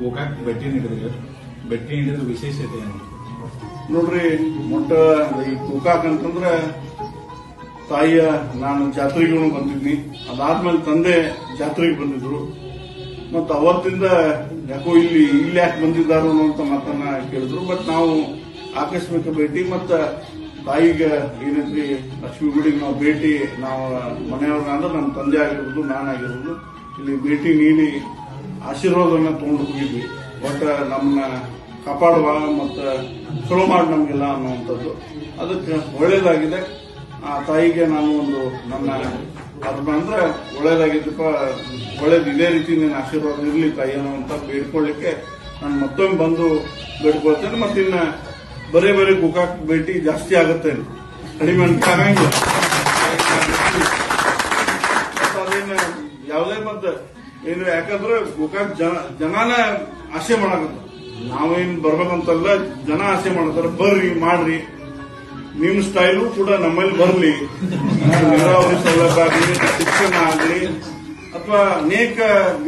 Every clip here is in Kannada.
ಗೋಕಾಕ್ ಭೇಟಿ ನೀಡಿದ್ರು. ಭೇಟಿ ನೀಡಿದ್ರ ವಿಶೇಷತೆ ಏನು ನೋಡ್ರಿ, ಮೊಟ್ಟ ಈ ಗೋಕಾಕ್ ಅಂತಂದ್ರೆ ತಾಯಿಯ ನಾನು ಜಾತ್ರೆಗೂ ಬಂದಿದ್ನಿ. ಅದಾದ್ಮೇಲೆ ತಂದೆ ಜಾತ್ರೆಗೆ ಬಂದಿದ್ರು. ಮತ್ತ ಅವತ್ತಿಂದ ಯಾಕೋ ಇಲ್ಲಿ ಯಾಕೆ ಬಂದಿದ್ದಾರೋ ಅನ್ನುವಂತ ಮಾತನ್ನ ಕೇಳಿದ್ರು. ಬಟ್ ನಾವು ಆಕಸ್ಮಿಕ ಭೇಟಿ ಮತ್ತ ತಾಯಿಗೆ ಏನೈತ್ರಿ ಲಕ್ಷ್ಮೀ ಗುಡಿಗೆ ನಾವು ಭೇಟಿ, ನಾವು ಮನೆಯವ್ರನ್ನ ಅಂದ್ರೆ ನಮ್ಮ ತಂದೆ ಆಗಿರ್ಬೋದು, ನಾನಾಗಿರ್ಬೋದು ಇಲ್ಲಿ ಭೇಟಿ ನೀಡಿ ಆಶೀರ್ವಾದವನ್ನ ತಗೊಂಡು ಹೋಗಿದ್ವಿ. ಬಟ್ ನಮ್ಮನ್ನ ಕಾಪಾಡುವ ಮತ್ತ ಚಲೋ ಮಾಡಿ ನಮ್ಗೆಲ್ಲ ಅನ್ನುವಂಥದ್ದು ಅದಕ್ಕೆ ಒಳ್ಳೇದಾಗಿದೆ. ಆ ತಾಯಿಗೆ ನಾನು ಒಂದು ನನ್ನ ಅದನ್ನ ಅಂದ್ರೆ ಒಳ್ಳೇದಾಗಿದ್ದಪ್ಪ, ಒಳ್ಳೇದು ಇದೇ ರೀತಿ ನನ್ನ ಆಶೀರ್ವಾದ ಇರಲಿ ತಾಯಿ ಅನ್ನುವಂತ ಬೇಡ್ಕೊಳ್ಳಿಕ್ಕೆ ನಾನು ಮತ್ತೊಮ್ಮೆ ಬಂದು ಬೇಡ್ಕೊಳ್ತೇನೆ. ಮತ್ತಿನ್ನ ಬರೇ ಗೋಕಾಕ್ ಭೇಟಿ ಜಾಸ್ತಿ ಆಗುತ್ತೆ, ಕಡಿಮೆ ಅಂತ ಆಗಂಗಿಲ್ಲ. ಅದೇನು ಯಾವುದೇ ಮತ್ತೆ ಏನು, ಯಾಕಂದ್ರೆ ಗೋಕಾಕ್ ಜನಾನ ಆಸೆ ಮಾಡಕತ್ತ, ನಾವೇನ್ ಬರ್ಬೇಕಂತಲ್ಲ, ಜನ ಆಸೆ ಮಾಡತಾರ. ಬರ್ರಿ ಮಾಡ್ರಿ, ನಿಮ್ ಸ್ಟೈಲು ಕೂಡ ನಮ್ಮಲ್ಲಿ ಬರ್ಲಿ. ನೀರಾವರಿ ಸೌಲಭ್ಯ ಆಗಲಿ, ಶಿಕ್ಷಣ ಆಗಲಿ, ಅಥವಾ ಅನೇಕ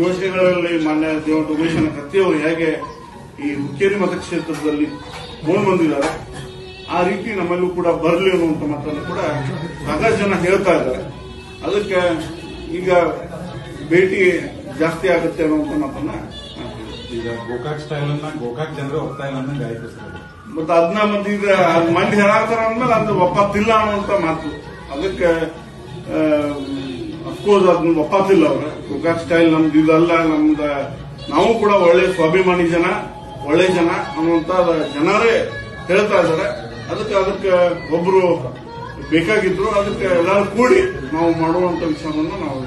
ಯೋಜನೆಗಳಲ್ಲಿ ಮಾನ್ಯ ಉಮೇಶ್ ಕತ್ತಿಯವರು ಹೇಗೆ ಈ ಹುಕ್ಕೇರಿ ಮತಕ್ಷೇತ್ರದಲ್ಲಿ ಮೂರು ಬಂದಿದ್ದಾರೆ, ಆ ರೀತಿ ನಮ್ಮಲ್ಲೂ ಕೂಡ ಬರಲಿ ಅನ್ನುವಂತ ಮಾತನ್ನು ಕೂಡ ಸಾಕಷ್ಟು ಜನ ಹೇಳ್ತಾ ಇದ್ದಾರೆ. ಅದಕ್ಕೆ ಈಗ ಭೇಟಿ ಜಾಸ್ತಿ ಆಗುತ್ತೆ ಅನ್ನುವಂತ ಮಾತನ್ನ ಈಗ ಗೋಕಾಕ್ ಸ್ಟೈಲ್ ಅನ್ನ ಗೋಕಾಕ್ ಜನರ ಒತ್ತಾಯ ಗಾಯಕಿಸ್ತಾರೆ. ಮತ್ತೆ ಅದನ್ನ ಮತ್ತೆ ಈಗ ಮಂದಿ ಹೇಳಾಕ್ತಾರ ಅಂದ್ಮೇಲೆ ಅದು ಒಪ್ಪತ್ತಿಲ್ಲ ಅನ್ನುವಂತ ಮಾತು. ಅದಕ್ಕೆ ಅಫ್ಕೋರ್ಸ್ ಅದನ್ನ ಒಪ್ಪತ್ತಿಲ್ಲ ಅವ್ರ. ಗೋಕಾಕ್ ಸ್ಟೈಲ್ ನಮ್ದು ಇದಲ್ಲ, ನಮ್ದ ನಾವು ಕೂಡ ಒಳ್ಳೆ ಸ್ವಾಭಿಮಾನಿ ಜನ, ಒಳ್ಳೆ ಜನ ಅನ್ನುವಂತ ಜನರೇ ಹೇಳ್ತಾ ಇದ್ದಾರೆ. ಅದಕ್ಕೆ ಒಬ್ರು ಬೇಕಾಗಿದ್ರು, ಅದಕ್ಕೆ ಎಲ್ಲರೂ ಕೂಡಿ ನಾವು ಮಾಡುವಂತ ವಿಷಯವನ್ನು ನಾವು